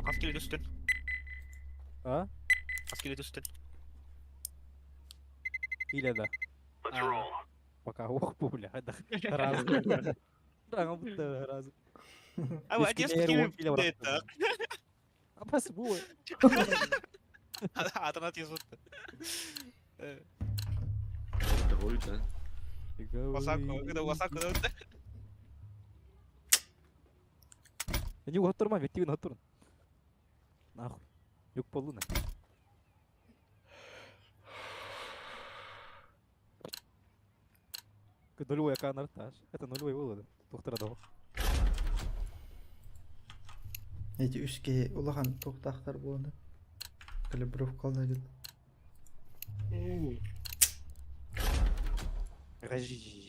Kas kili düştün. Ha? Kas kili düştün. Hileda. Пока ох, бля, да. Разом. Да, будто разом. Abi Adidas kili de tak. Apa semua? Alternatif tuttu. İşte o yüzden. Wasako da udah. Ini gua turun mah, Viti gua turun. Нахуй. Юг полуна. Нулевой экранер таш. Это нулевой вывод. Доктора дого. Эти үске улахан тоқтақтар болды. Калибровкалар еді. Рожи.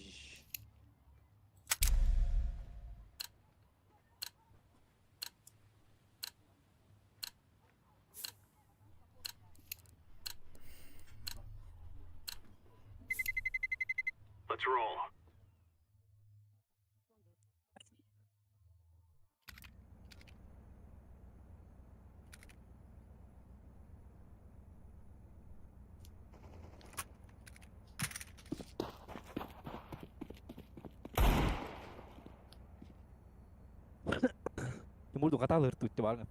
Mulut kata lu tuh banget.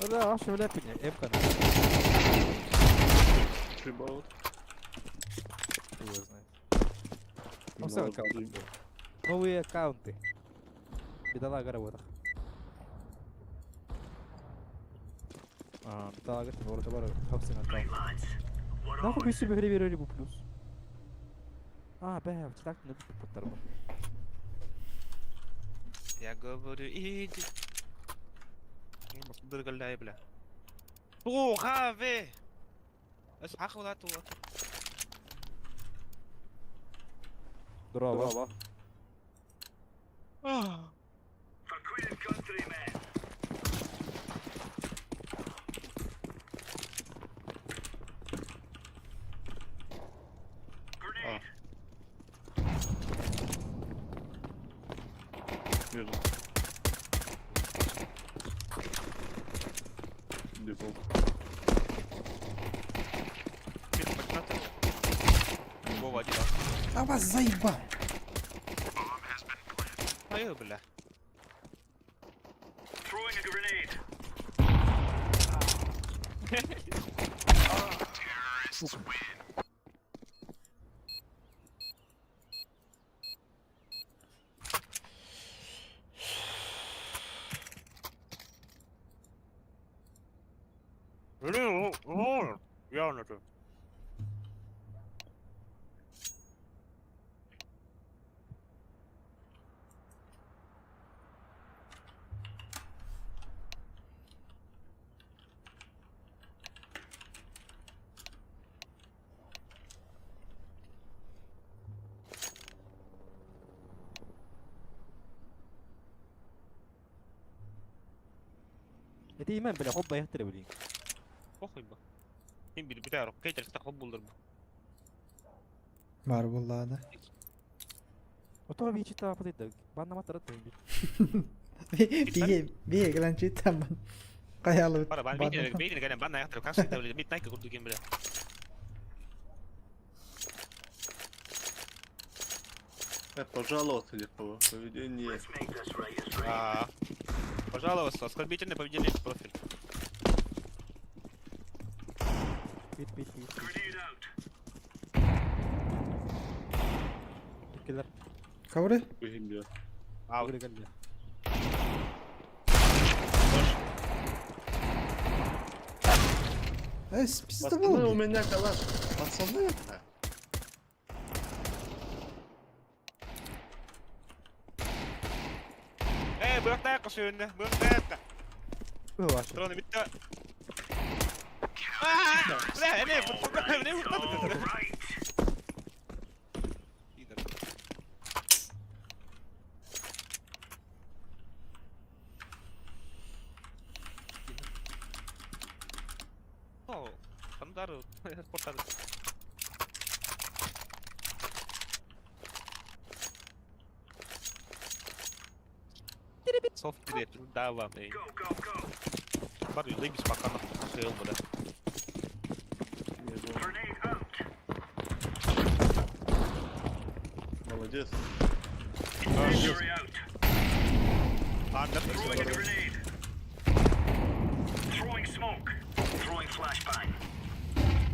Udah, aşağı öyle punya M kan. Rebound. Nossa, account. Новый аккаунты. Бедолага работа. Бедолага ты вроде бы хабсин аккаунт. Нахуй вы себе проверили бы плюс. Бля, так не буду потарма. Я говорю, иди. Дыргальдай, бля. О, хаве! Ас хахуда ту. Здорово. Вижу. Дефолт. Бит почнати. Вова один. А вас заїбав! Ай, бля. Явно же. Это имам, бля, хопа я требую. Похуй бы. Kim bilir bir daha roket takıp bulur mu? Var bullada. Ото ви чита апдейт. Банна матара тенги. Bir ekran cidden ben. Kayalı. Para ben beynine gelen bana yaktırıp kalsın da öyle midnight kurdu kim bile. Пожаловался легко. Поведение. Пожалуйста, оскорбительное поведение в профиль. Bit. Killer. Kavre. Выйдем, да. Ау. Buraya geldi. Pizde Пацаны, у bu. меня калаш. Пацаны. Bırak da yakası önüne. Bırak da yakası. Vaş. Drone bitti. Ne vurdu? Ne vurdu? Oh, andaram transportados. Soft direkt devam edeyim. Var ya biz bakalım şey olmadı. Молодец. Anlat. Throwing smoke. Throwing flashbang.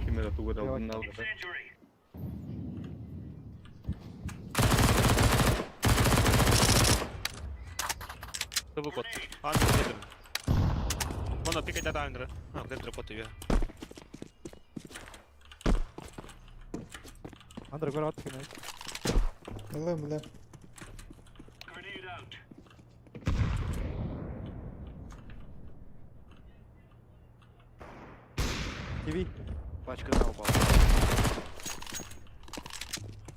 Kim era tu era Yo, un algo. Incendiary. Тобі кот. Андер дедер. Воно пікать до Андера. А, дедер кот є. Андер гор атты кеме. Bildim bildim. Grenade out. TV. Пачка на упала.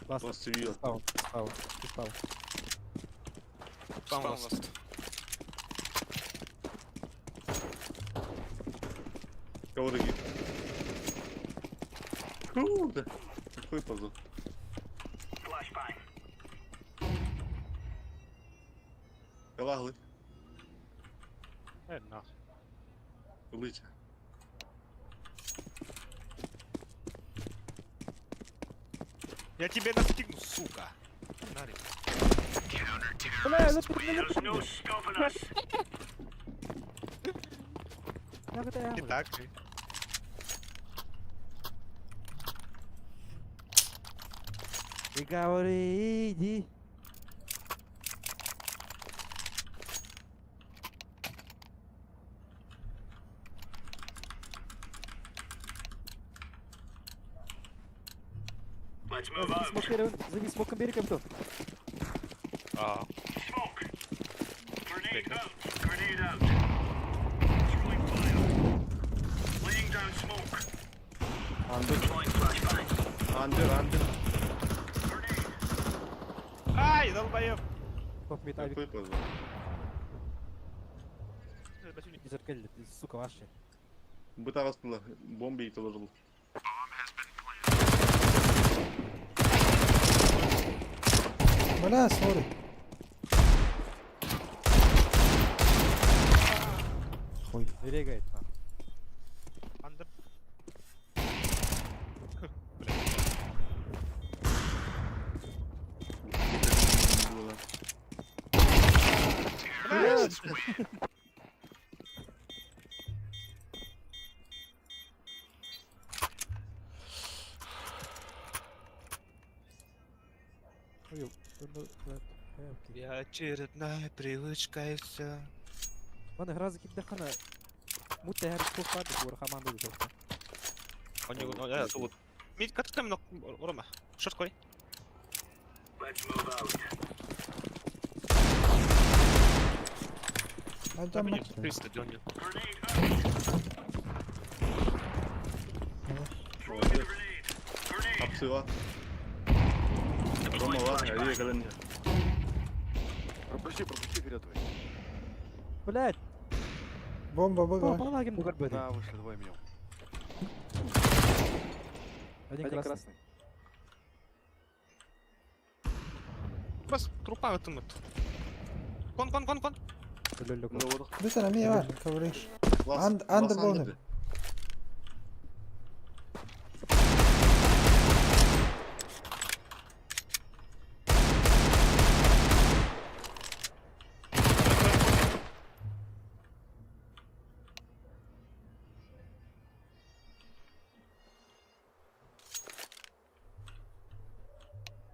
Last. Вас цивил. Spawn. Spawn. Spawn. Там ласт. Коврыги. Круто. Какой позор. Flashbang. Калагли. Нах. Улиця. Я тебе настигну, сука. Нарик. Бля, There's no stopping us. Як это я? І так же. И говори, иди. Let's move out. Забей смоком бери капитан. А, Smoke. Grenade out. Grenade out. Throwing fire. Laying down smoke. Андер. Deploying flashbang. Андер. Grenade. ай, долбоёб. Топ мид авик. Какой позор. Зеркаль, ты, сука, вообще. Быта распыла. Бомби и положил. Бля, сори. Хуй. Регает. Андер. Было. Ой, ну, окей. Я очередная привычка и все. Бана гра закидда хана. Мутта яр скоп пади бура хаманды жокта. Я тут. Мид как там Рома. Что такое? Let's move out. Adam Там mı? не 300 дённи. Grenade out. Throwing a Молодец. grenade. Grenade. Апсыла. Рома, ладно, я гален. Пропусти вперед твой. Блять, Bomba bıga. помогим бугар бэди. Да, вышли, двое минимум. Один красный. Просто трупа в этом. Кон. Лёлёк. Ну вот. Bir tane mi var? Kıvırış. Андер Андер болдым.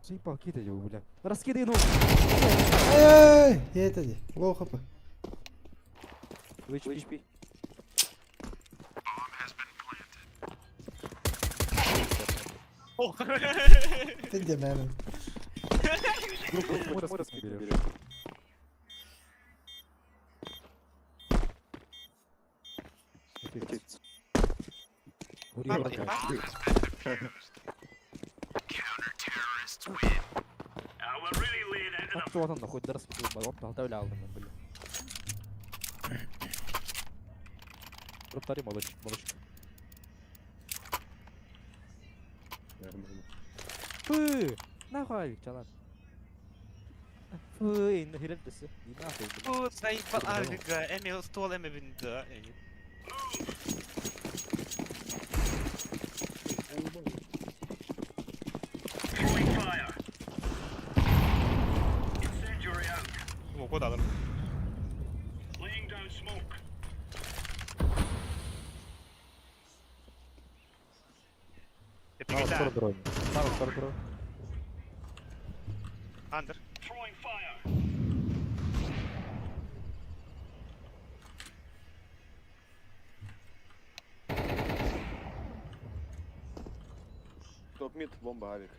Заебал, кидай его, бля. Раскидай, ну. Ey, yetedi. Low kapı. HP. О! Ты где, наверное? Мы раскидали. Урья, Окей. We're really laying into them. Что там нахуй, да распутал, подготовлял нам, бля. Протари, молочек. Фы! Нахуй, чалан. in hirar desse. Dina afiyet. Bu zaybal argıga eme stol eme bindi. Yani. Throwing fire. Incendiary out. Bu kod alın. Laying down smoke. Sağ Peki sonra drone. Sağ sonra drone. Under. Throwing fire. Топ мид, бомба, авик.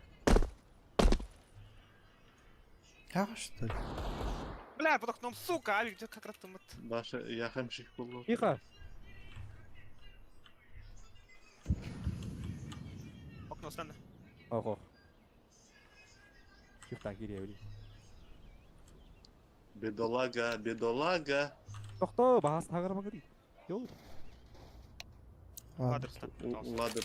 Ах, что ли? Бля, под окном, сука, авик, где как раз там вот. Başa yakınmışık buldu. Тихо. Окно станда. Ого. Shift'ten geriye öyle. Bedolaga, bedolaga. Toxta, bahasını ağırma gideyim. Yok. Ладно. Ладер стан. Ладно.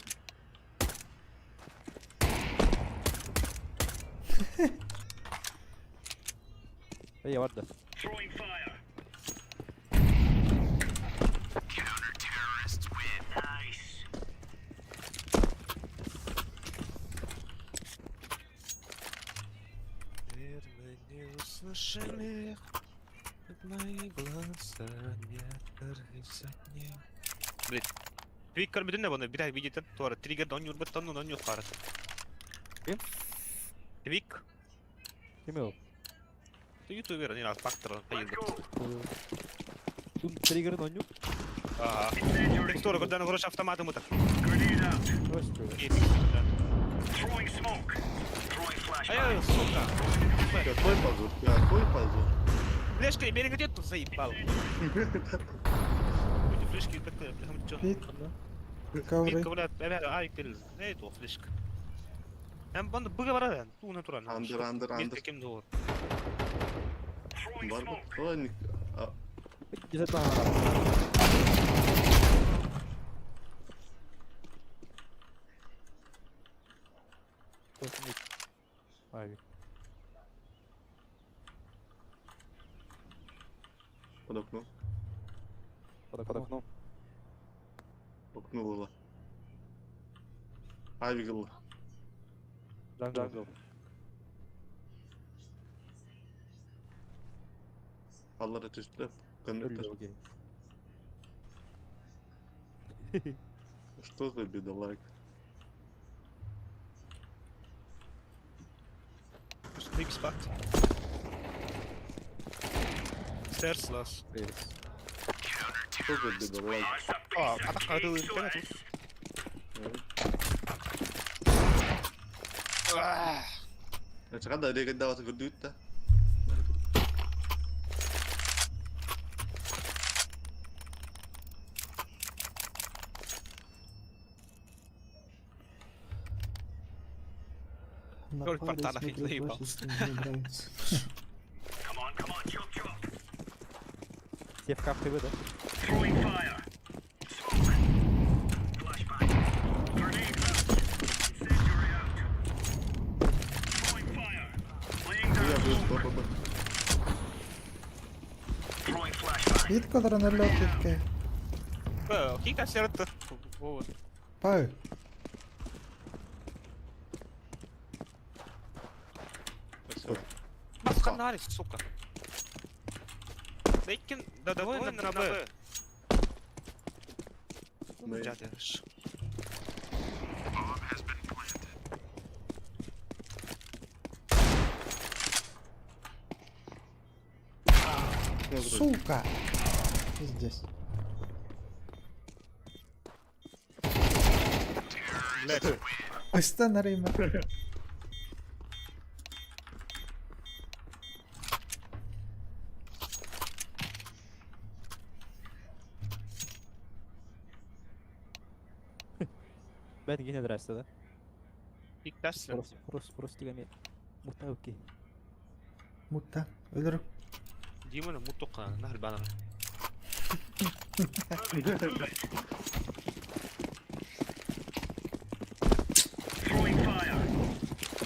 İyi vardı. Throwing fire. Nice. Наверное, не услышали, как мои глаза не оторвись от них. Блин. Твиккер bütün de bunu bir daha видите, sonra trigger don yurbat don yok karı. Kim? Twik. Kim o? YouTuber не раз фактор Let's поездок. go. Tüm trigger'ın oyunu. Ага. Incendiary. Текстура, когда на грош автоматом это. Grenade out. Hoş böyle. Throwing smoke. Throwing flashbang. Ай, сука. Ya твой позор, ya твой позор. Флешка, берега где тут заебал. Эти флешки такое, прям чё. Пит. Бит Ковры. ковыряют, evet, ayık veririz. Ne это o флешка? Hem bana bıga var ya, tu натурально. Under. Kimde o? Throwing Var mı? smoke. O ni... A- Ceset daha. Dostum ilk. Abi. Под окном. Под окном. Окно было. Авигл. Jungle. Аллар etiştirip. Коннектор. Öldü okey. Что за бедолаг? Sleep spot. Stairs last. Reis. Что за бедолаг? Eyes up. Aa, atak kaldı. Excellent. Значит, когда dia kada was gedut ta. На Только паре порталах смотрю, их заебал. больше с ним не играется. Come on, chop. TFK FTV da. Throwing fire. Smoke. Flashbang. Grenade out. Incendiary out. Throwing fire. Laying Я down был smoke. топ. Throwing flashbang. Пит, который налет такая. Кика сертı. Вот. Пау. Басқан нарис, сука. Дейкин, да давай на Б. Мы- Дядяш. Сука. Пиздец. Блядь. Останови меня. Ben yine derste da. İlk ders. Просто тигами. Мута окей. Мута. Өлүрүк. Димона мутука, нахал бана. Throwing fire.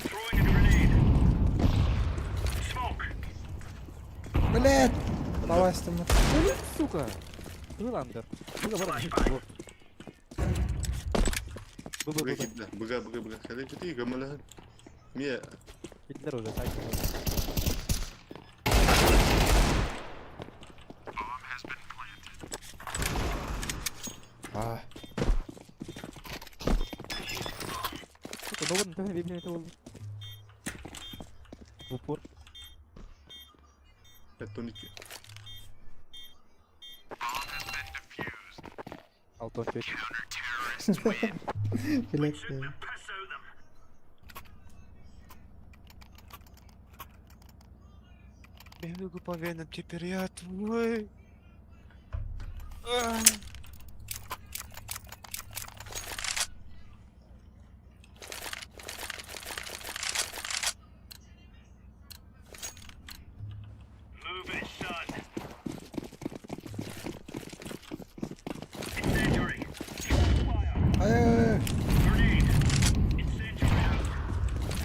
Throwing a grenade. Smoke. Блять! Давай с тобой. Сука! Был андер. Был бар. Buga gitme. Buga. Kali kuti gamalahan. Mia. Hitler udah sakit. Ah. Suka doang tuh bibirnya itu. Bupur. Tectonic. Auto check. Блять. Piss out them. Бегу по венам, теперь я твой. Move it, son. Incendiary. Fire. Ай-яй-яй. Grenade. Incendiary out.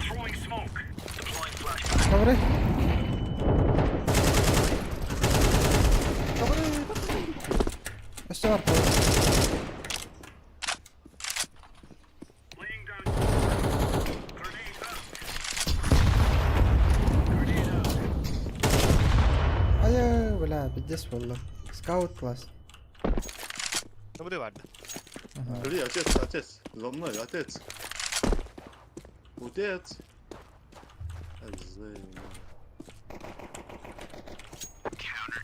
Throwing smoke. Deploying flashbang. Добре. Още варто. Laying down. Grenade out. Grenade out. Ай-яй-яй, бля, пиздец والله. Скаут класс. Ну буде варто. Ага. Кали, отец. За мной, отец. Отец.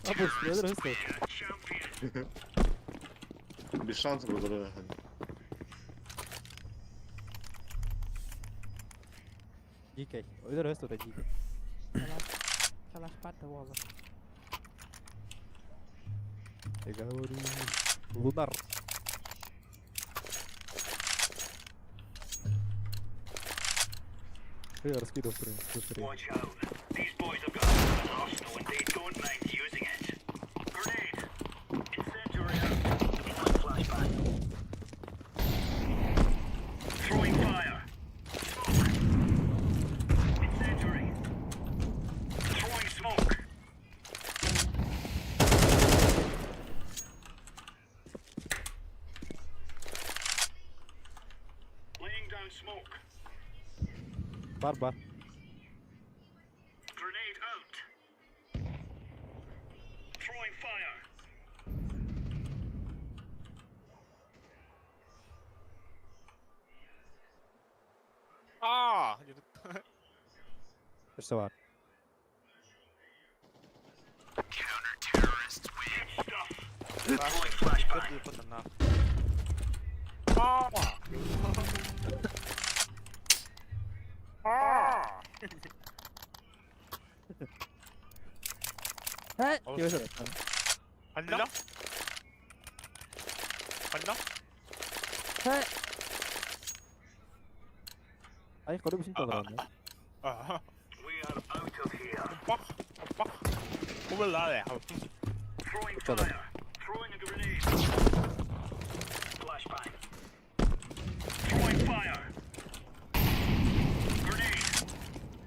А больше не нравится. Champion. Без шансов, братан. Дикай. Ой, раз тут дикай. Salah sepatu wallah. Я говорю, лунар. Раскидывай быстрее. Watch out. These boys have got an arsenal and they don't mind using it. Grenade. Incendiary out. Deploying flashbang. Throwing fire. Smoke. Incendiary. Throwing smoke. Laying down smoke. Бар. Grenade out. Throwing fire. Что var? Stuff. Throwing flashbang. Пut them now. Тебе что? 발라? 발라? Ay, kalau bisa tahu kan? 아, We are out of here. 빡. 몰라. Throwing Shut up. fire. Throwing a grenade. Flashbang. Throwing fire. Grenade.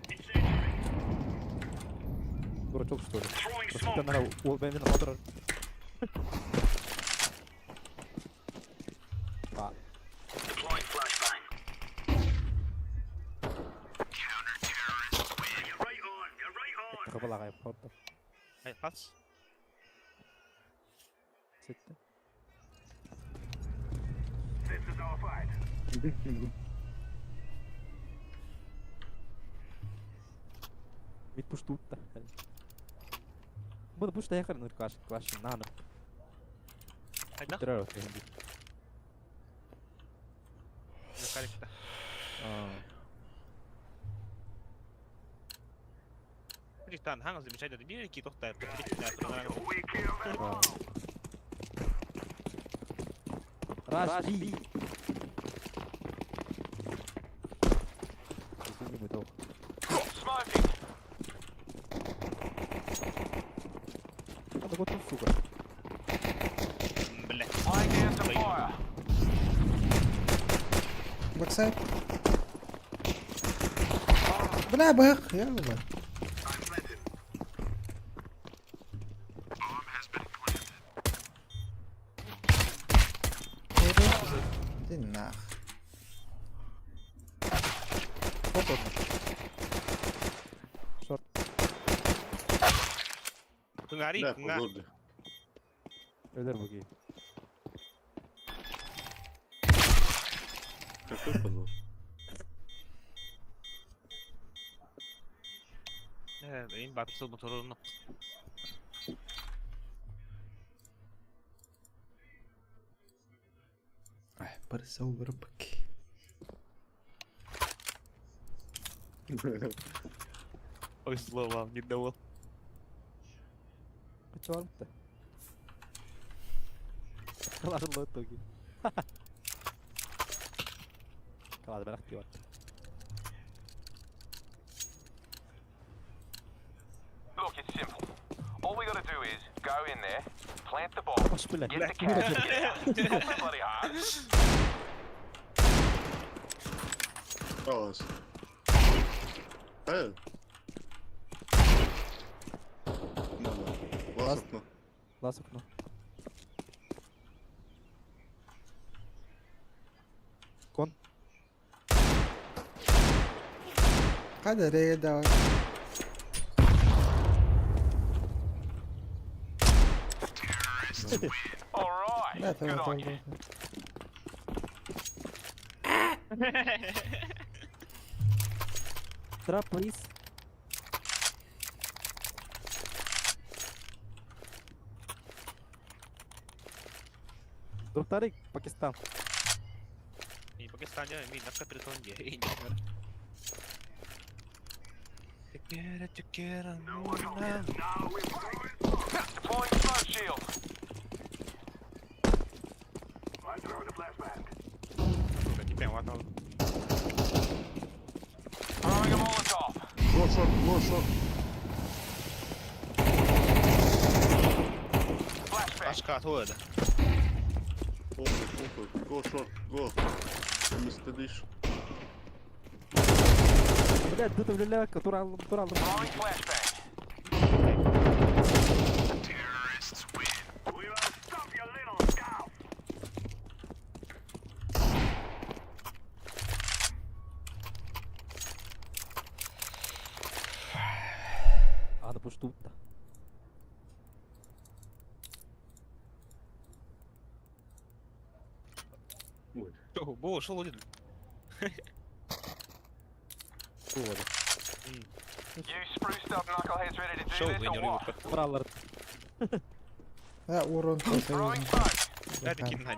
Incendiary. Дурачок что ли? Throwing Просто smoke. надо убить на мотор. А, Deploying flashbang. You're right on. You're right on. капала кайып калды. 아니, 봤어. Сетти. This is our fight. Mid push tuttu. Mutta push tehdä nyt kashin naan. 발라? Terveys hindi. 이거 깔렸다. 일단 항상 미쳐야 돼. 미리 기도다. We kill them all. Rush B. Извини, мы долго. Smoking. Надо вот тут, сука. 블랙. Laying down some fire. Бэксайд. Бля, бэх. Я его. I'm planted. torna. Short. Tengah Ari, لا tengah. فوق دي Öder bu game. كيف فوق بعدين بعد صوت موتورنا. برسو بربك. Oj, slova, nie dało. Kaç var mı da? Kalar lo togi. Kalar berak diyor. Look, it's simple. All we gotta do is go in there, plant the bomb, Hoş bile. get the cash, and get out. It's not that bloody hard. خلاص حلو لا وسطنا Daha sıkma. Kon. قدر ايه ده؟ All right, لا good on you. تمام. Trap please. Друг Тарик, Пакистан. Ini Pakistan aja, ini nak keterusan dia. Cekera, Now we're moving. Deploying smoke shield. I'm throwing a flashbang. Kita yang watau. Throwing a Molotov. جو شوت Flashbang. Aşka هو ده. فوق جو شوت جو مستديش بجد دوت بالله كتور على Throwing flashbang. We will stop your little scout. هذا بوش توت. بو شو ولد. هو ده. You spruced up knuckleheads ready to do Show this when or you're what? with Buralar. لا ورون Throwing smoke. لا تكين هاي.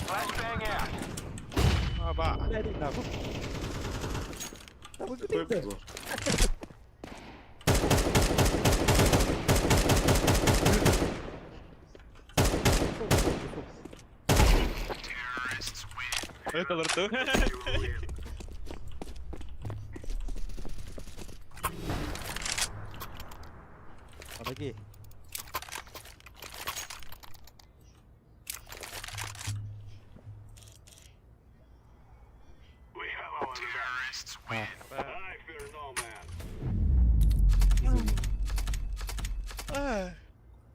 Flashbang out. بقى. لا دي ناخد. ناخد كيف كده. زور Ayo telur tuh. Ada lagi. We have our terrorists win. I fear no man.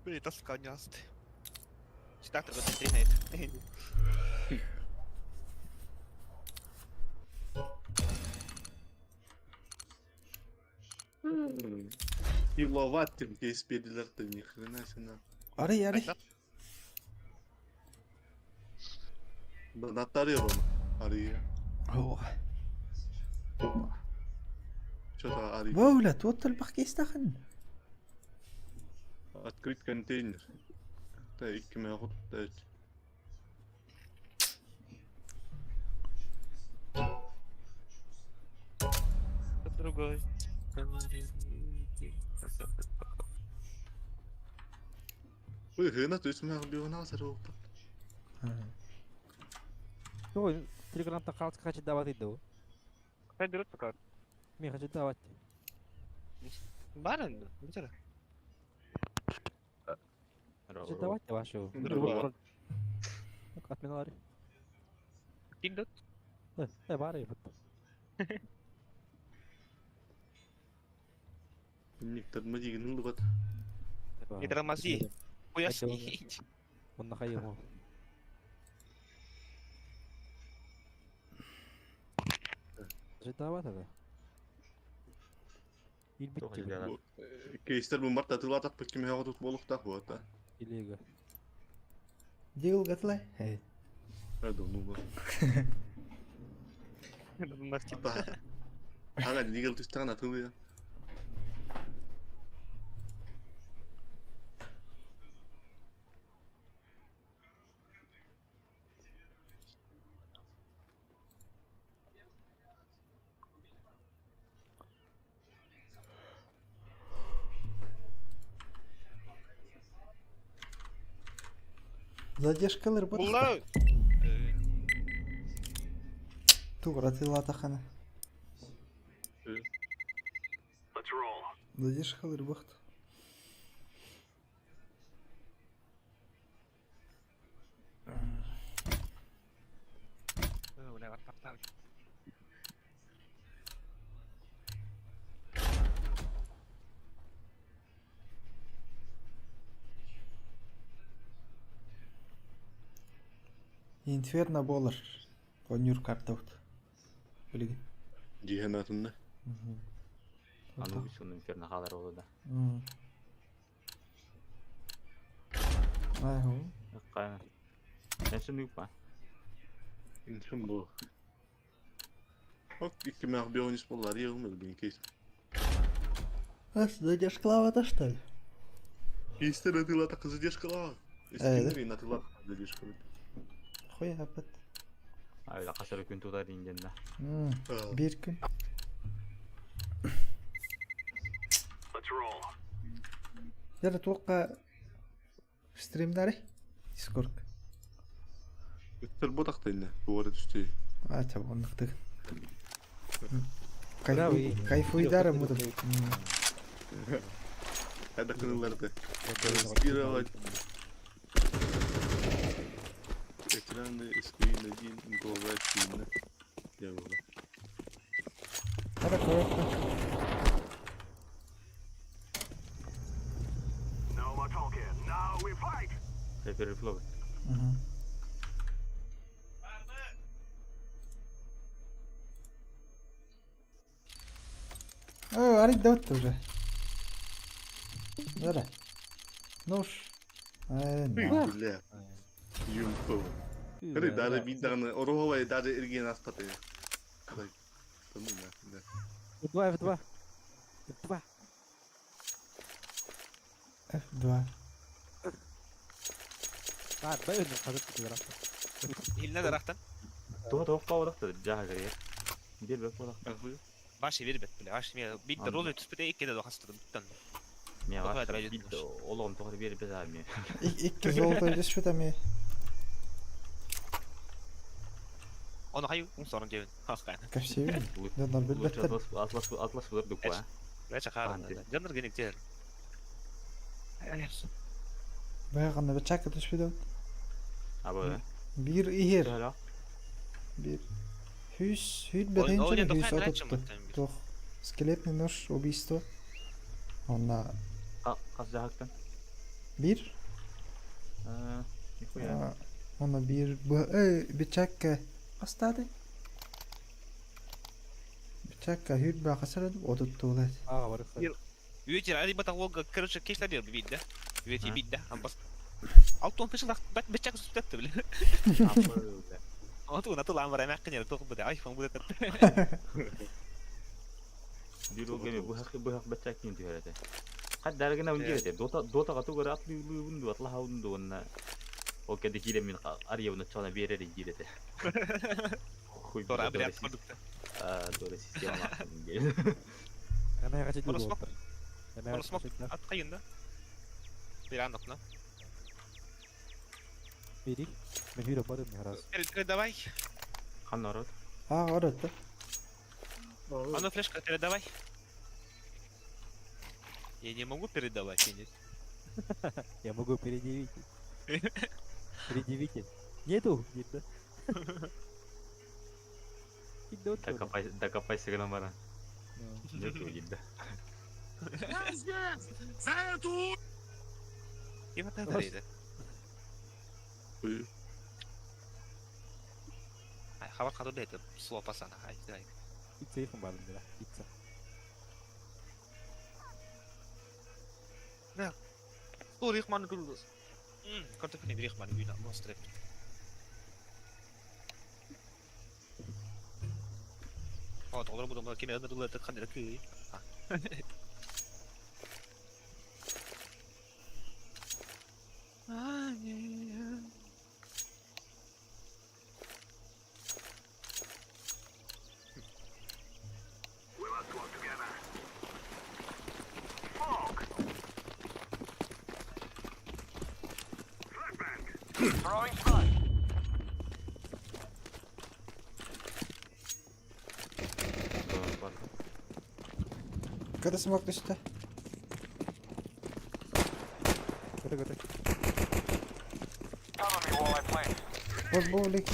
Beli tas kanyast. Sitä tarvittiin heitä. Киловатт GSP-лерді ни хрена себе. اري اري. Натарирован. Ария. هو Что-то Ария. ولا توتل باكستان. Открыть контейнер. Да, и кемерот дать. Другой. Ой, хрена, то есть у меня убивана зарубка. Tuh, Telegram takal kasih dawat itu. Saya dulu tukar. Mi kasih dawat. Barang tuh, bicara. Kasih dawat ya washo. Berapa? Admin lari. Tindot. Bare ya betul. Никто не может не лгать. Ini terang masih. Kuyas Aduh. nih. Mana kayo mo? Davat abi. Il Tuh, bitti. jalan. Bu keisler bu marta atılacak pek kime hava tut boluk da bu hatta. Illegal. Jiggle gatle. Hey. Hadi onu bu. Bunlar kim? Hatta. Hangi legal tüsten atılıyor. Задержкалар бар. Bunlar... Тугра атахана. Let's roll. Задержкалар бахт. Ne var patlar. Инферно болар. Конюр картаут. Билген. Cihenatında. Anubis onun inferno kadar oldu da. Айху. Kayna. Ben şimdi yok mu? İnsan bu. Bak iki meh bir oyuncu bollar yığılmadı bir keis. А, задержкалавата что ли? Keisler atılata kızı diye şkala. Evet. Eskilerin atılata kızı diye şkala. Хуя апат. Öyle kasar gün tutar ingen de. Bir gün. Let's roll. Яра توقع стримдары. Дискорд. Bitter bu takta inne. Bu arada düştü. Tabii onluktu. Bravo. Кайфуйдары мыдым. Hadi kınılarda. Bir ağaç. Ekranda eskiyle cin doğru ettiğinde. Ya baba. Хорошо. No more talking. Now we fight. Paper flow. Арик давай уже. Давай. Нож. Billah. Yumpu. Hadi daha bir tane oru havaya daha ergen hastata ya. Hadi. Tamam ya. F2, F2. F2. F2. Ah, ben önüm kazıp gidiyor aslında. İline de raktan. Tuh kavrak da jaha gaya. Bir bek olak. Başı bir bet bile. Başı bir de rol ötüsü de ilk kere de hastırdım. Bittan. Ne Tuh var? hadi Bir de oğlum tuh bir bek almıyor. İki zolda ödüş şu da mı? Onu hayır. Onu sorun cevin. Hakikaten. Kafşevi. Yanlar bir better. Atlas bulur duk var. Gerçi karın. Canlar genek değil. Bayağına bir çakı düş bir de. Abi. Bir ihir. Hala. Bir. Hüs. Hüt bedence Oyunda hüs doktor отутtu. açamadım. Toch. Скелетный нож, убийство. Ona Kas jahaktan. bir. Nikuya. Ona bir. Bıçak. Hastade. Bıçak. Hüt bakasaradı. Отутtu ulan. Ah, var. Üyeci hadi bata o kırışık keşler diyor bir de. Üyeci bir de. Ambas. Altın peşin bak bıçak üstütte bile. Altın atıl amara emek kınıyor. Tok bu da iPhone bu da. Bir o gemi bu hak bacak kin diyor herhalde. Kad dargana unji de dota katu gara atlı undu atla undu onna. O kedi gile min arya unut çana bir yere gile de. Sonra bir yapmadık da. Doğru sistem var. Ana kaçı Onu diyor. smoke. Onu smoke at kayında. Bir anlatma. Biri. Ben hero barım ya raz. Давай. Kan narod. Orada. Оно флешка, передавай. Я не могу передавать, я не... Я могу передавить. Предъявите. Нету, видно. Идет. Da kapay sigara mara. Ne diyor gilde. И вот это это. Хавар хаду это слово пацана, хай, дай. Pizza يفهم بعد امبارح بيتزا. ريق معنا دول. كنت فيني بريق معنا بينا ما ستريب. تضربوا دم كنا هذا دول تخلي لك إيه. We must work together. Fog. Flashbang. Throwing smoke. Var. كده سموك دشته. كده كده. Cover me while I plant. مظبوط لك.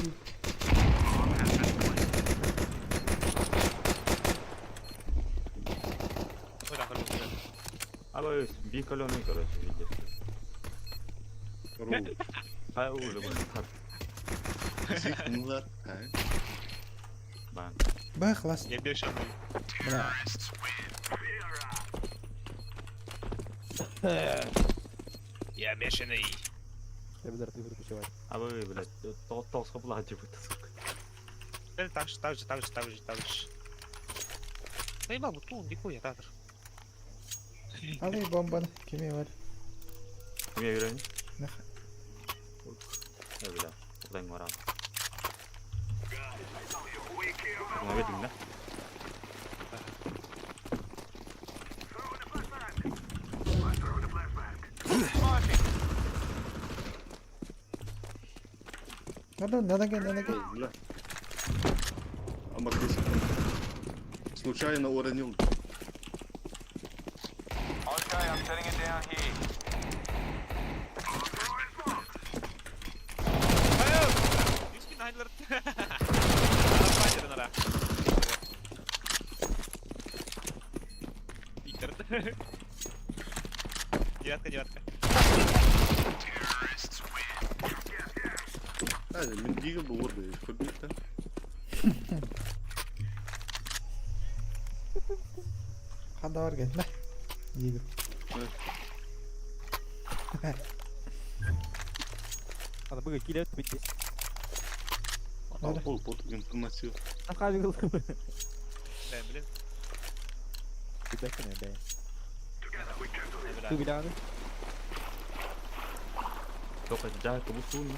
Aba bir koloni короче видишь. Ру. Уже вот Сикнула. бан. بخلص. يا بيش عمي. بلا. يا بيش أنا. تقدر تفرق شوية. Aba блядь, тоос хоблаа жив утасук. تعوج. أي ما بطون دي كويا تعتر. هذه بومبا كمية ورد. Kime göre? نخ. Öyle. Buradan var abi. Buna verdim ne? надо гей. Бля. Амакрис. Случайно уронил. Okay, I'm setting it down here. يمكن هايلر. أنا راح. يكرر. جواتك. هذا من دقيقة بورده ايش كنت انت؟ حد ورقة. لا. يجي. أنا بقى كده تبدي. Al botu информацию. أنا خارج أقول. لا بلين. بدك أنا باين. شو بيلعب؟ Только да, как будто он.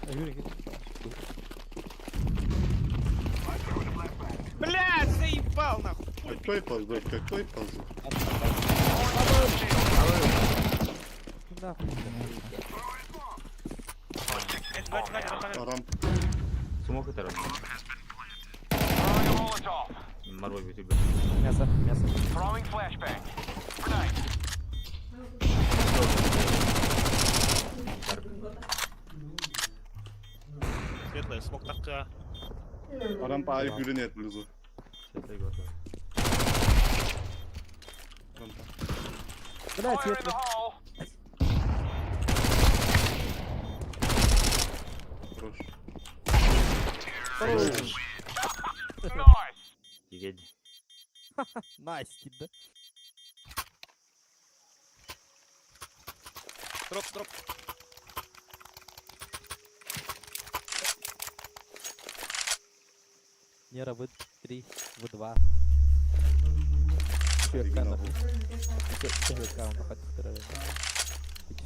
أيوة كده. بلا заебал нахуй. Какой позор, какой позор. ناخذ. Арам. Смог это равно. Throwing a Molotov. Марвой бит. мясо. Throwing flashbang. Grenade. Светлый смог так. Арам по Ариф yürünet близу. Сейчас я говорю. بلا Fire in the سيطلع. hole. Хорош. Nice. Едь. نايس كده. Дроп. Нера в 3, в 2. Еще кана. Еще кана походу второй.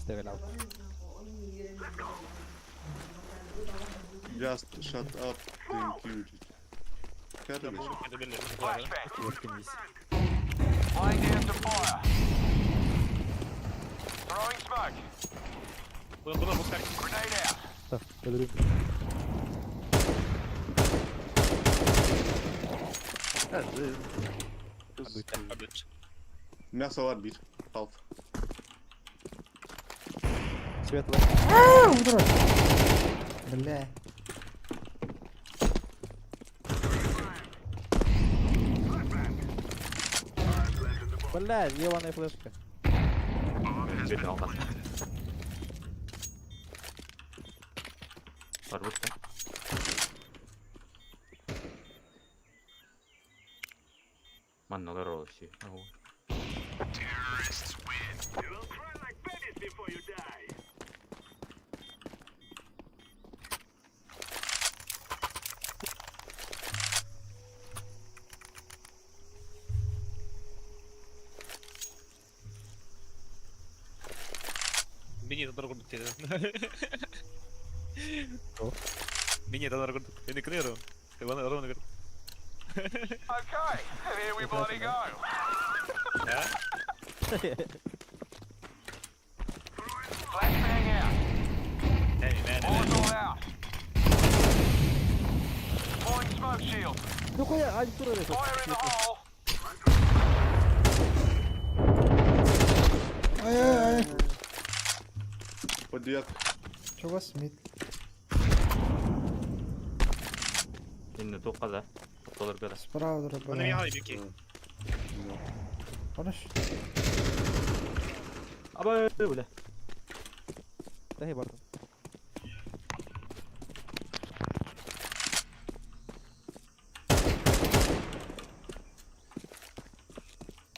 Ставил аут. Just shut up. Thank you. Kardeş. Flashbang. Веркин Laying down some fire. Throwing smoke. Bunu bu kadar. Grenade out. Так, подожди. Обед. Мясо var bir. Half. Светло. ودرج. بالله. Бля, ебаная флешка. Бит алған. Бар бит. mannalar o şey. You'll cry like babies before you die. Beni тотор курдук dedi. О. Beni тотор курдук. Beni kırıyorum. Bana kırdı. Okay, and here we bloody go. Ya? Flashbang out. Ne? Boys all out. Deploying smoke shield. Yok ya hadi dur öyle. Fire in the hole. Ay. Подъезд. Чогось мид. Şimdi toqada. Toqalar kadar. Справа Bana bir дробовик. halayım iki. Konuş. Aba böyle. Dahi bardım.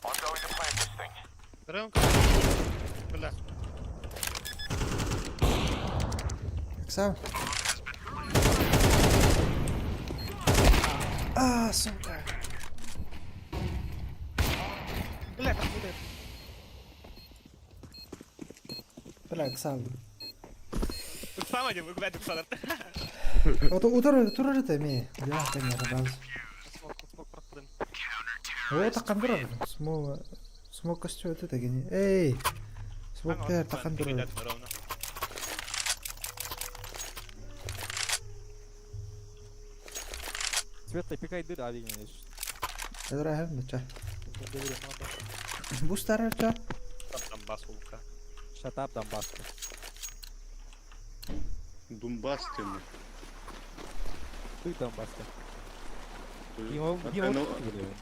I'm going to plant this thing. Kırıyorum. Kırlar. Сам. А, сука. Kırlar. Бля, сам. Tutamadım. Ben tutamadım. Утыр эме. Я таңа баз. Смок бıraktım. О, такан дурар. Смок костю өтө деген. Эй. Смок тер такан дурар. Света пикай да abi yine. Эдра хэм нача. Ben de vuruyorum adam. Бустар нача. Tam bas bulka. Shut up dan bastı. Думбас тема. Duy dan bastı.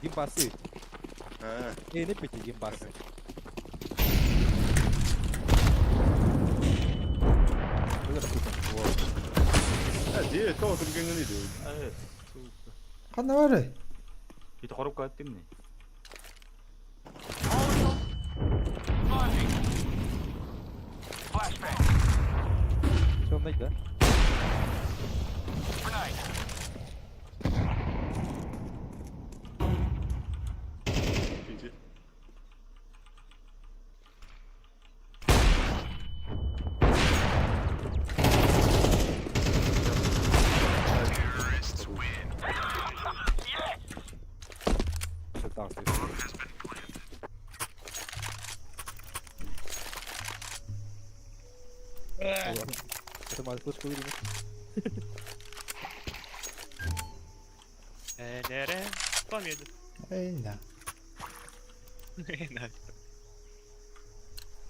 Dim bastı. Ha. Ne peki dim bastı. Böyle de kurtuldu. Диye кого ты гонили диyor. Evet. Кандай бар? Bir de korup kattım ne? Flashing. Flashbang. Sondaydı. Grenade. İkinci. Shut up. Это mal kılıç koydu. Nere? Pamiętam. Эй, да.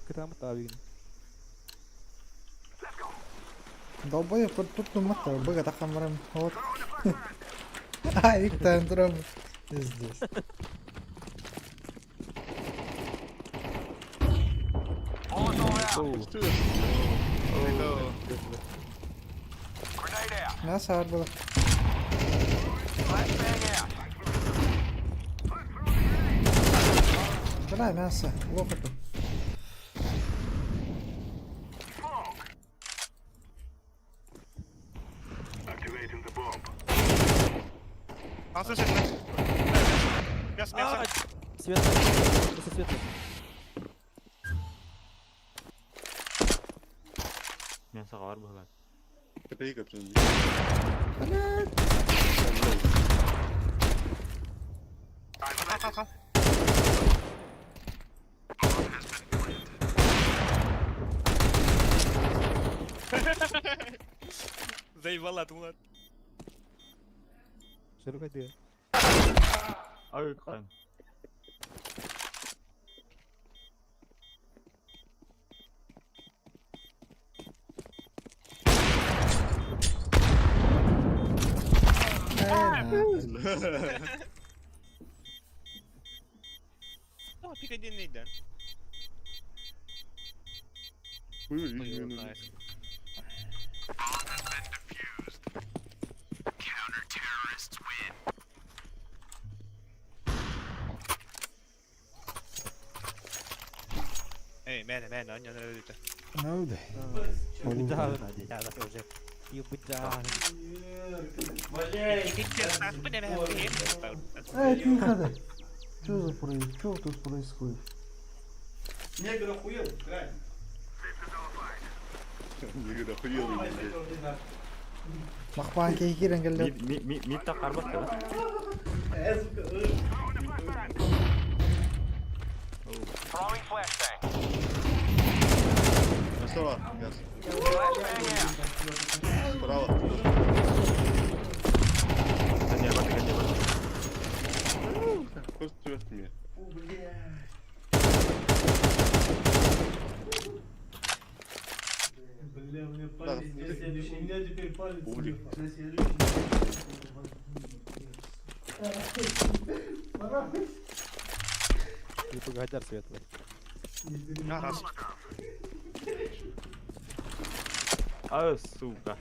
Kıtamı da abi yine. Долбоёб, тут мата, бага такан барам. Вот. А, иктан турам. Здесь. Boys all out. Üstü. Grenade out. Мясо var burada. Flashbang out. Бля, мясо. Лопату. Activating the bomb. Alsın sesini. Yas. Света. Это Света. Mensa var bu kadar. Köpeği kapsın. Kalk. Заебала, Тумар. Şöyle kaydı ya. Ay kan. Ama pik edin neyden? Buyur. Buyur, Buyur. nice. Mene on löytä. نوده Bejalan aja, cara kerja. Iya bejalan. Сейчас мене эй тихо да что за что тут происходит Нигде хуёвый, блядь. мақпан кейкирен келді Мидта қарбат та. Throwing flashbang. Справа, газ. Flashbang out. Справа. Просто чувствуешь меня. Да, Улик. Iya begajar sветлый. Раз. А, сука.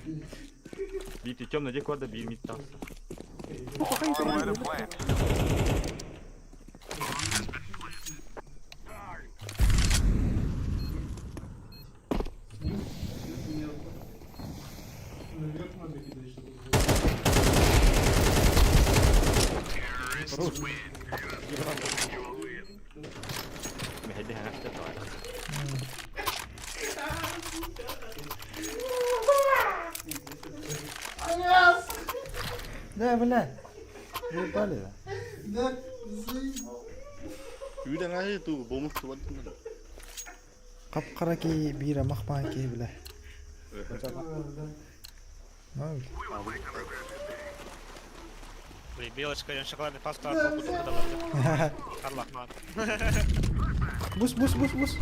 Бити темно, где квадра, бей мидта. Throwing a plant. مهديها نفسها طبعا. لا بالله بالي ده Bilang aja tuh, bonus tuh teman. قبقركي بيرة مخبان كي بالله ما Белочка, я шоколадный паста, покупку давай. Allah man. بص بص بص بص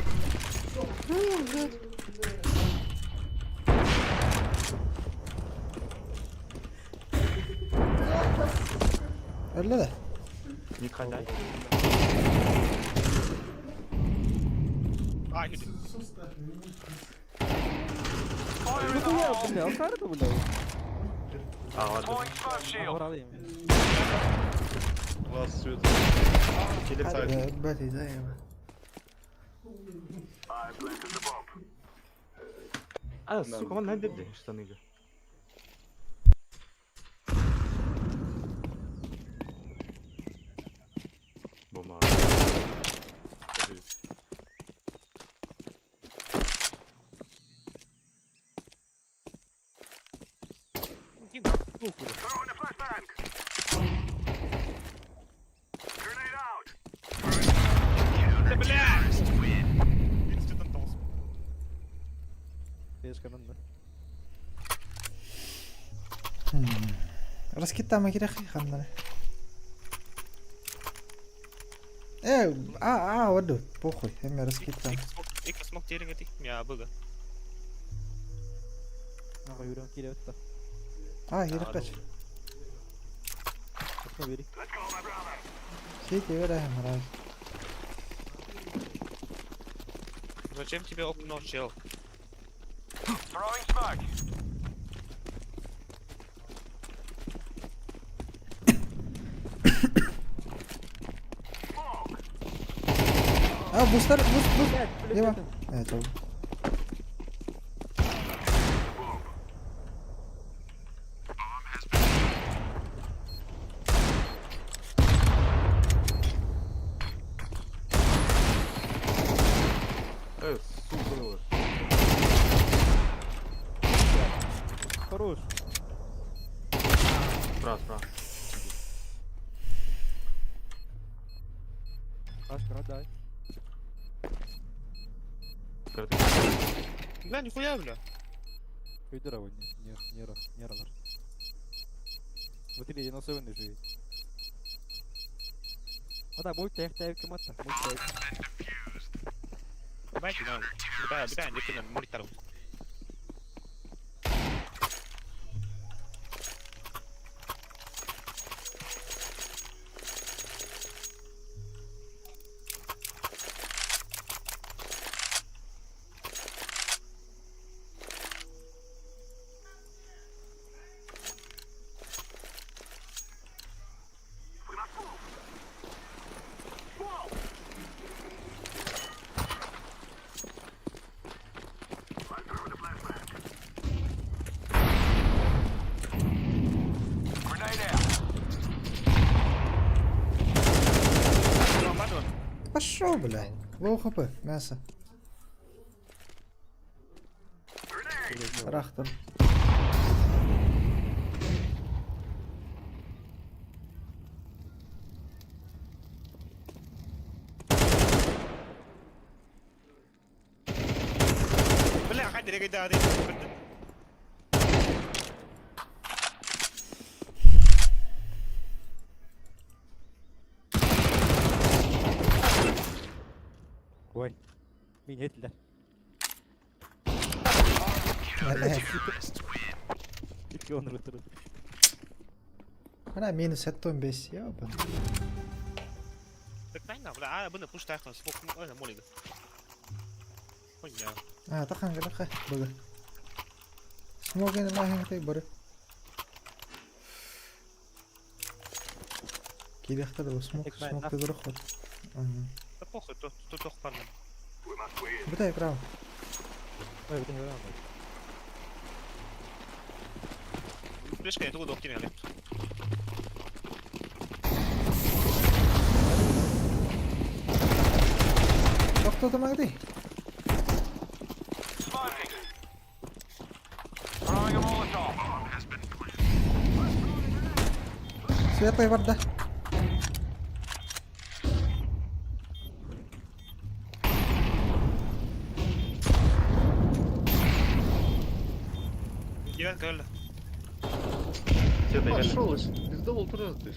ولا ده Mid kaçay. Ay hidi. Itu ya bener, cara tuh bener. Aa var. Deploying smoke shield. Orang alayım. Last shoot. Gelir Side. بالي دايما I planted the bomb. А, сука, он надо штаны же. Бомба. Throwing a flashbang. Grenade out. Да блядь! Институт толс. Beyaz kanan da. رسكتها ما كده اخي خلنا ايه ودو بوخي هم رسكتها Ik smok tering het. Ja, buggen. Aku yürüyorum kiri ötte. يرقش Atma biri. Let's go, my brother. سيتي ولا هم راج Зачем тебе окно, чел? Throwing smoke. بوستر بوست ديما ايه تو Сука. Хорош. Справа. Aşkına дай. Бля, нихуя, бля. Uydur abi. Не aralar. Смотри, я на севен живи. А да, будь тех kim attı. Будь тех. Belki ne olur. Bir tane yakından monitör olsun. خشوا بلا لو خبر ماسة راختم بالله حد اللي قاعد هذه وين مين هتلر يكون رتر انا مين ستون بس يا بن تكفينا ولا عاد بنا بوش تاخذ فوق انا مو لقى وين تخن لقى بقى سموكين ما هي تكبر كده اختار سموك تقدر اخذ تاخذ تاخذ فرنا بدا يقرا وين بده يرام ليش كان تقول دوكتين عليه وقته ما دي Throwing a Molotov. سيطي برده يا قال Что-то А я що ось? Піздовол трати.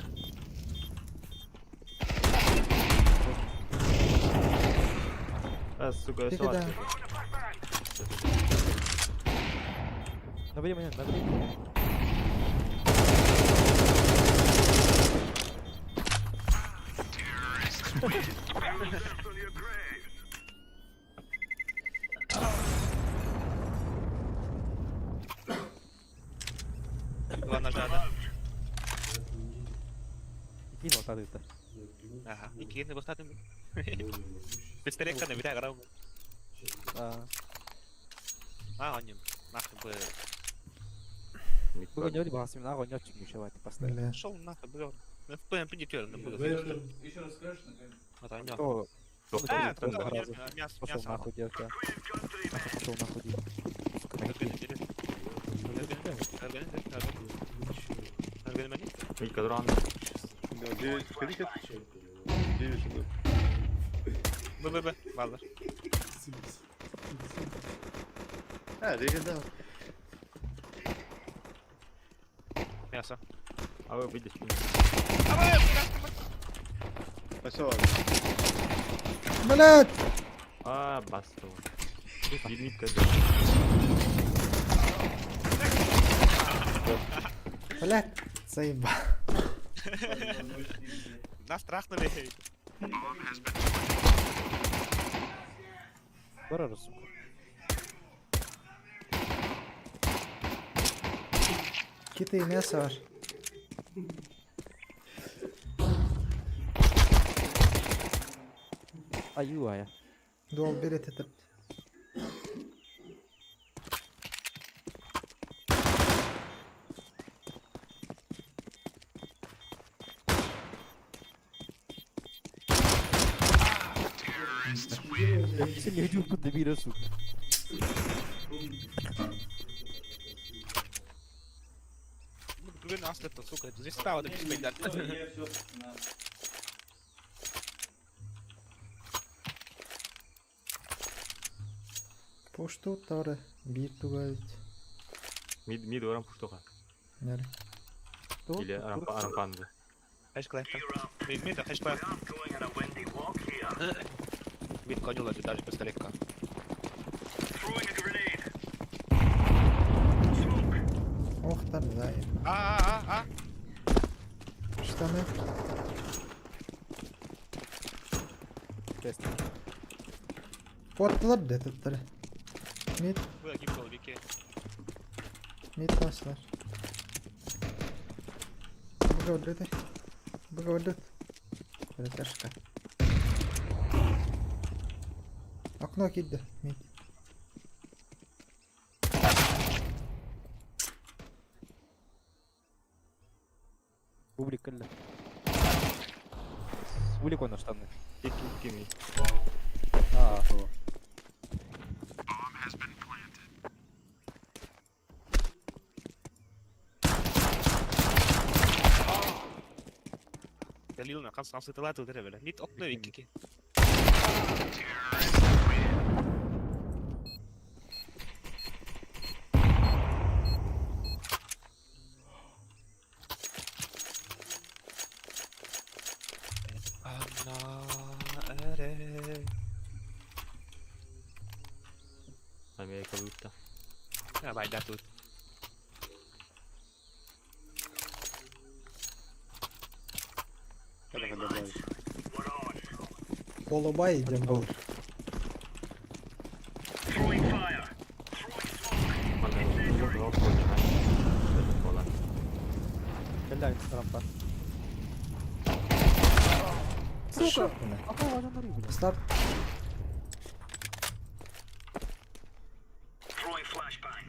сука, Тихо, салат. да. نبري من نبري Два ножа, да? يكين وقت هذا Ага, и кинь, вот так. Пистолет كان بتاع غرام. он не. Нахуй бы. بقى نوري بحاسب من أغنى نوتش مشواتي بس لا Шел нахуй, блядь. Ну, пойдем, на было. Еще расскажешь, наконец? Вот они. то А, кто да, сразу мясо, пошел мясо. нахуй девка пошел нахуй Митька, дрон. Да, 9 скоріше. 9 сюди. Б, Валер. Легендар. Мясо. А вы выйдешь меня. А що? بلد Басто. Митька, بلد صيبة Нас трахнули. برا الرسم كيتي يسار أيوة يا دول بيري تتبت سمي هجوم كنت بيرسو Блин, нас это, сука, это здесь справа, это без да. Я все на... Пошту тары бир тугайт Мид орам пуштоха. нери Или арампанды. Хэш клайфта. Мид, хэш клайфта. Going on a windy walk here. Мид конюла, даже пистолетка. Throwing a grenade. охтар зай А. штаны тест потлар дететтер мид Было гибкого веке. мид таслар бага вдет тяжко окно кидде мид بوبلي كله Улик он штаны. Кими. А, Galilna kanssa laatu terveellä. Nyt ottaa vikkikin. Anna ere. Amerikka luuttaa. Ja vai datut. Kadang baik. Полубай идем был. Throwing fire. стреляют с рампа. Сука! Какого важен рыбы? Stop. Throwing flashbang.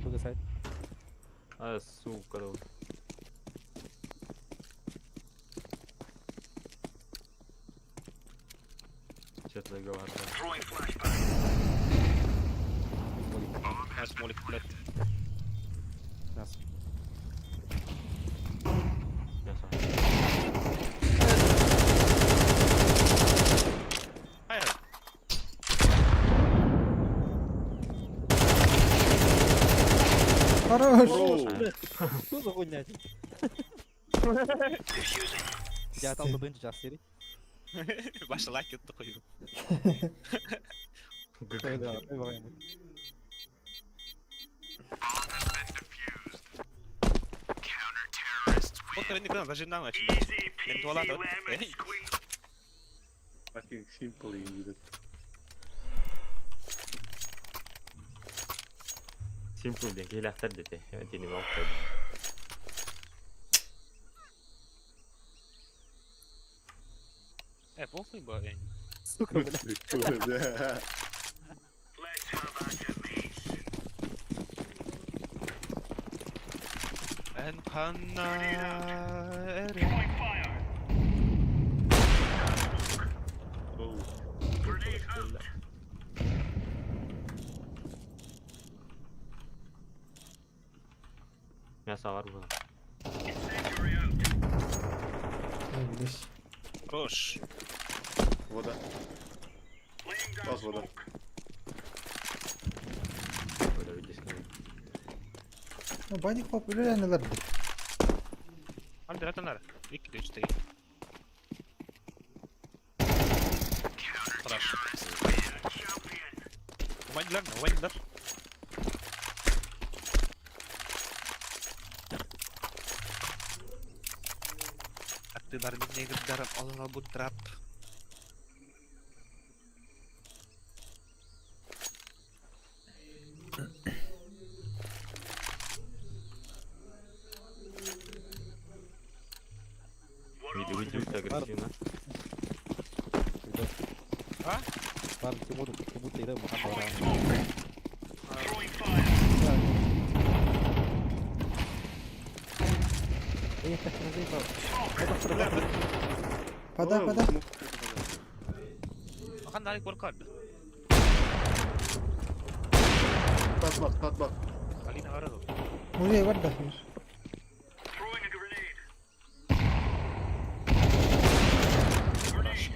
Другой сайт. А, сука, да. Что-то договариваю. Throwing flashbang. Ja smolик, блядь. Раз. Мясо. Ай, Хорош! Что за хуйня? Я там дойду сейчас серии. Başta like yuttu koyun. Вот это не надо, даже на ночь. Easy Then peasy to a lot of- lemon Hey. squeeze. Fucking simple ini. Simple دي كي لا تدته تيني موقف. Похуй бы, yani. Сука, блядь. Let's have at it, mates. En kanna ere. Throwing fire. Oh. Grenade out. Мясо var burada. Incendiary out. Не видишь. Roş. Вода. Laying down Pas вода. smoke. Böyle bir disk. Ну, баник хоп, реально лард. Hadi ratanlar. 2 de 3 değil. Flash. Champion. Umaydılar. Aktılar ne giderim alana bu trap. Video выйдет агрессивно. А? Бар Тимур, Тимур Тейрем, Мухаммад Throwing Рам. smoke. Throwing fire. Я так не заебал. Пода, пода. Akan dari korkad. Tat bak. Kalina aradı. Музей, ورده. Throwing a grenade. Grenade.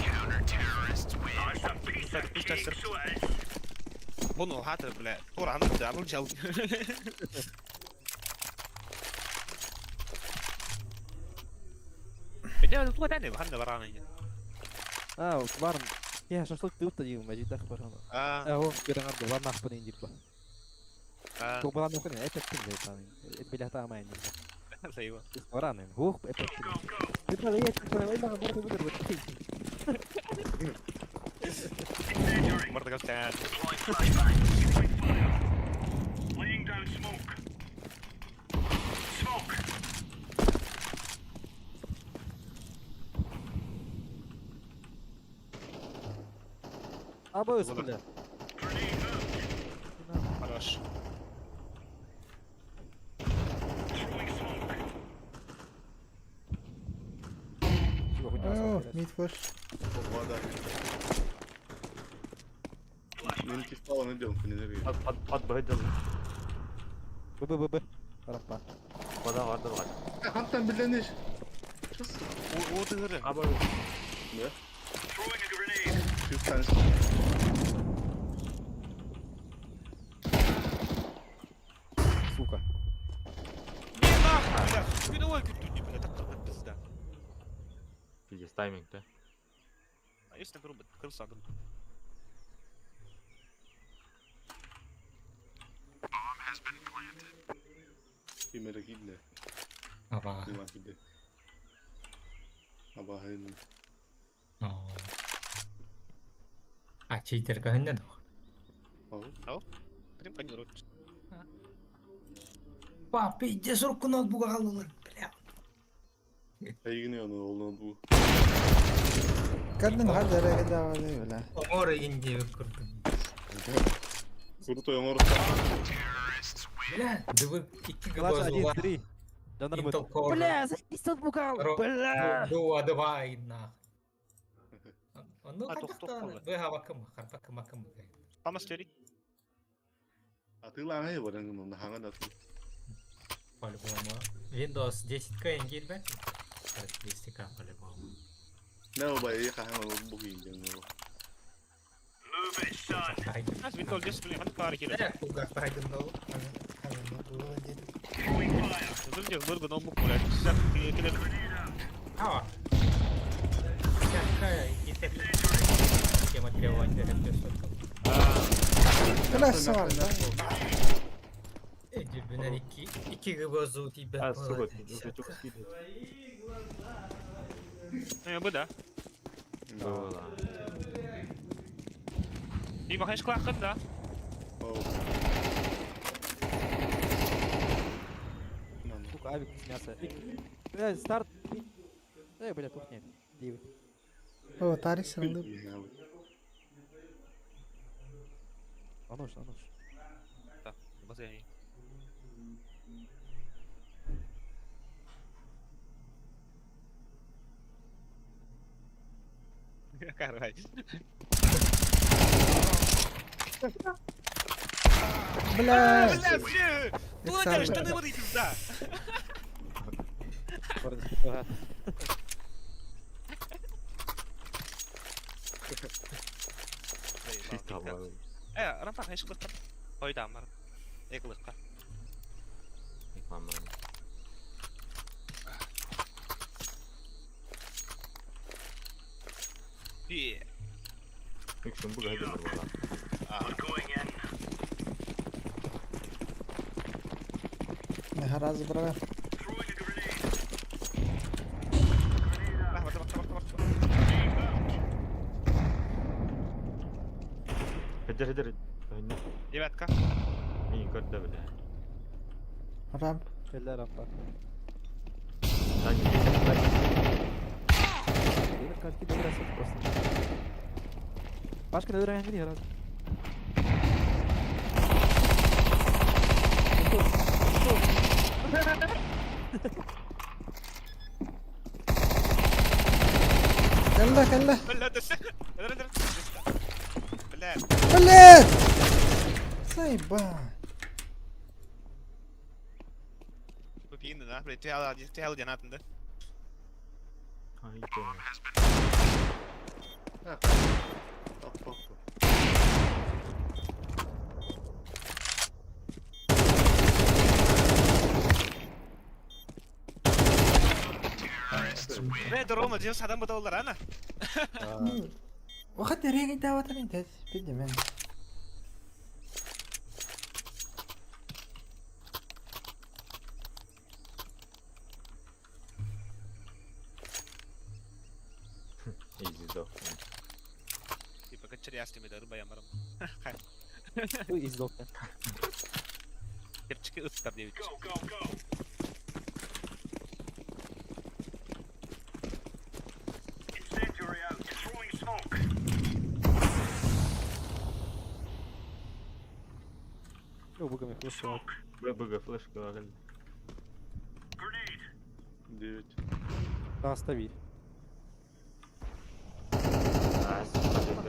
Counter-terrorists win. That's a piece of Push that cake, sir. sweat. Bunu hatır bile. Tor anlattı. Alacağım. Bence bu tane mi? Hangi varana ya? Бар. Я шашлык ты утади, Маджид Ахбар. هو كده عنده والله اخبر يجيب له. هو بلا ما يكون ايش تكتب ثاني. بلا تاع يعني. ايوه. ورانا هو ايش تكتب. كده هي تكتب الا برضه بدر وتكتب. Incendiary. مرة قلت تعال. Deploying flashbang. Throwing fire. Laying down smoke. Smoke. ابو اسم الله. Grenade out. Хорош. Throwing smoke. Oh, meat push. هو ده من كيف طاوة ندهم في النبي حط بهد الله بب ربا وده غرد الغد حتى بالله ليش شو وتغرق عبر Throwing a grenade. شوف كان سوكا من اول كنت تجيب لها تقرا بس ده في تايمينج ده يستمر كل صادم في مراكيب له Apa? ما كده أبا هين Oh. Ah, cheater ka na to. أو Прям конюрот. Papi, cesur kunal buka kalın. هيجني أنا والله أبو كان هذا لا كده ولا Omor inji kurdun. كنت يا مرة Bela, dua iki Класс gabaz 1-3 Жанр Intel быт Core. Бля, задействовал букал Бля Dua два на. Ну, توقف как-то бега макам, карпак макам. خمس تري هتطلع هي ولا إنه حاجة ده По-любому. Windows 10K engine back. Характеристика по-любому. لا بقى إيه خلينا نطبخ يجنبه Move it, son. ناس بنتول ديسبلين عندك كاري كده Ada aku gak paham tau. Throwing fire. نزل برجر نوم ولا تسك كده Ah. Kayak kita cuma dewan dari besok. لا السؤال ده Cebine iki gıbozu tipe اه السكوت شوف كده ايه بدا والله دي ما كانش كلاك قد أو Сука, авик снялся Бля, старт бля, тухни Дивы هو طارق صندوق Ануш بس يعني كهربائي بلا لا شو طول ده اشتغل وري تبدا شيء طبعا ايه انا فاهم ايش قلت هاي دامر ايه قلت في يكشن بقى هذا والله We're going in. مهراز برا Throwing a grenade. هدر فهمني يبعتك مين قد بلا راب لا رفا ثاني Дивы карти добра сет просто Пашка не дурак не раз كلا بلا دسك بلا بليت سايبان بيجينا ده بتهال جنات ده هاي بقدر روما جيمس حدا بدور انا واخدت ريق دعوة انت بدي من ايزي دو يبقى كنت شري استمي ده ربع يا مرم Ой, издохся كيف اذكر دي Go, go, go. Incendiary out. Throwing smoke. Yo, buga me flash Smoke. بقى فلاش قال Grenade. ديت Да, остави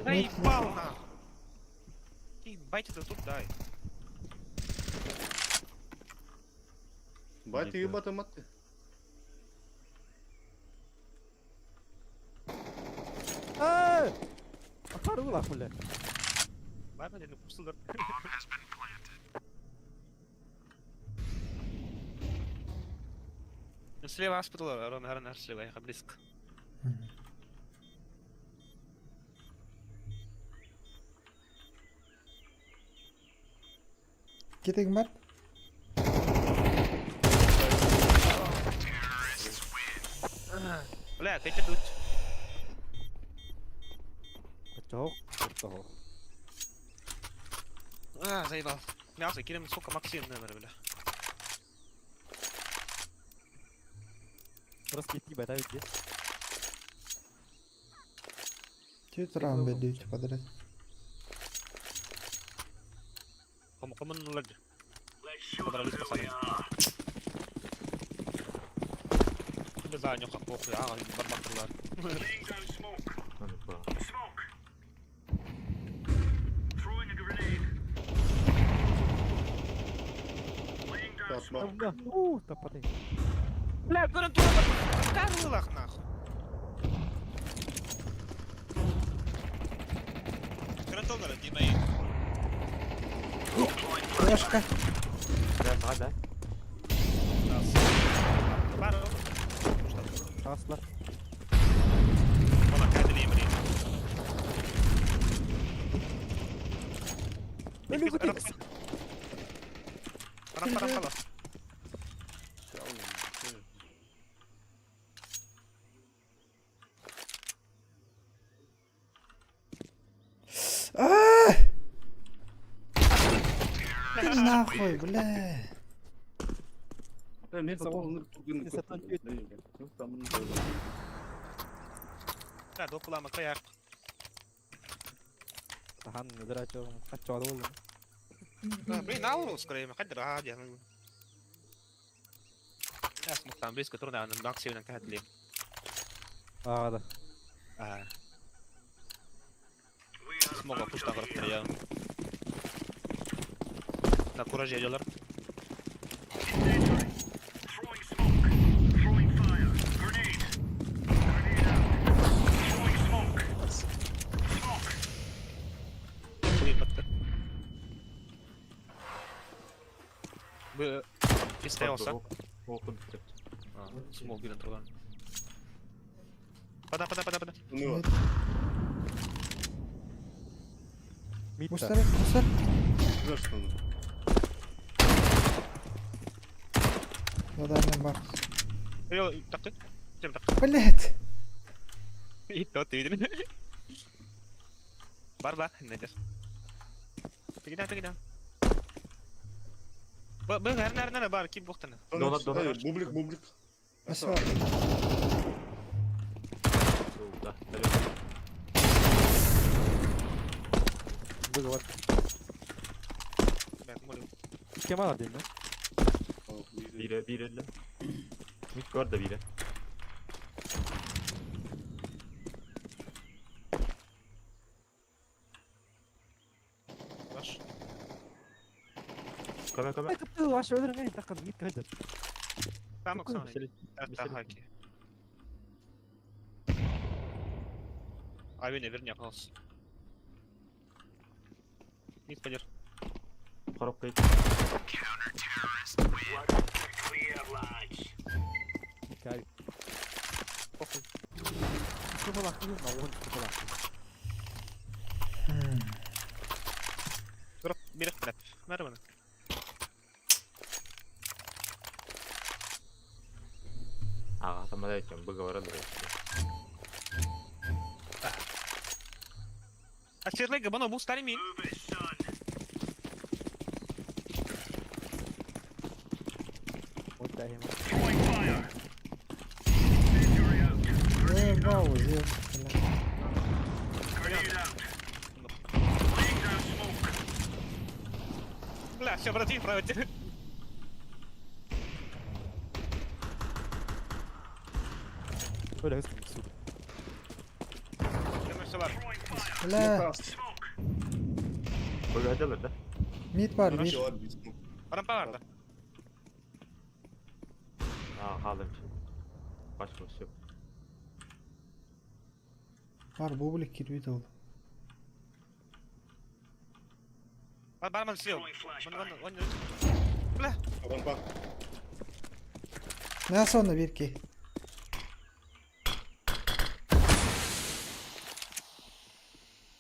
Заебал нахуй. Ебать это тут дай. Бать ебать маты. Atarı ulan fulle. Var mı dedim pusulur. Слева аспитал, Рон Гарнер слева, я близко. Кетик мат. Бля, ты идут. Çok. Çok. Заебал. Мясо, кидем сколько Максим, наверное, бля. Burası gitti bedava gitti. Чуть рам бедить подряд. Кому нуль. Let's show them Подрались who we пацаны. are. Не знаю, нюха похуй, барбакурлар. Laying down smoke. Hadi bak. Smoke. Throwing a grenade. Laying down smoke. Tamam. Tapatay. Бля, гарантура, карылах нахуй. Гарантовано, Димей. Флешка. Biraz daha da. Бару. Şanslar. Valla kendini yemin Ölü bu değil. Param خلاص. Нахуй, бля. Ben hep onu لا دوك والله ما كياك. Tahan nedir açalım. Kaç çağda oldu. بين اول سكريم قدر عادي يعني. اسمه كان بيسكت ترنا عن الماكسي انتهت لي. Ağda. اسمه قفوش تغرق يا. لا كوراج يجولر. Throwing smoke. Throwing fire. Grenade. Grenade out. Throwing smoke. Smoke. وين بطل. ب يستيوصا. Okun bitti. اسمه بين ترنا. بدا. Bunu Mid Mustara, Mustara. ver sana. Надо мне бах. يلا دقيق. جيب دقيق. Блять. يتوتي يدري. باربا النجس. تقدر. هرنا بار كيف وقتنا. Dolar. Bublik. Asma. Soğukta. Bu var. Ben bunu Kemal abi mi? Bir elle. Mid var da biri. baş. Kame. Ay kapı aşağı öldürün ne takım git kaçır. Tamam sonra. Mesele. Haki. Abi ne verin yapalım. Git gelir. Karok kayıt. Clear, lads. Gel. Pokul. Kuma bakıyor mu? Oğlum kuma bakıyor. Drop bir flap. Ver bana. Sama da içiyorum. Bu gavara da Açırlayı bana boost vermeyin. Move it, son. O da hem. Throwing fire. Incendiary out. Ебал, зел. Grenade out. Laying down smoke. Бля, все, братья, правильно. Böyle hızlı bir su. Flash var. لا Koy hadi alır da. mid var Bir bir. şey var bir smoke. Rampa vardı. Aa kaldım şimdi. Başka bir şey yok. Var bublik kirbi de oldu. Var man seal. Rampa. Ne sonra bir ki?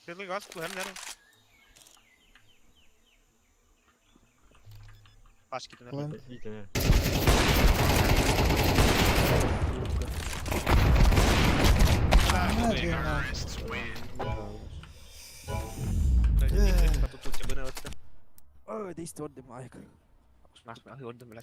Seal'ı gaz bu hem nerede? Baş gidin. Ulan İyi denerim. hadi ya. Tutup cebine attı. Oh, they stored the mic. Nah, gördüm lan.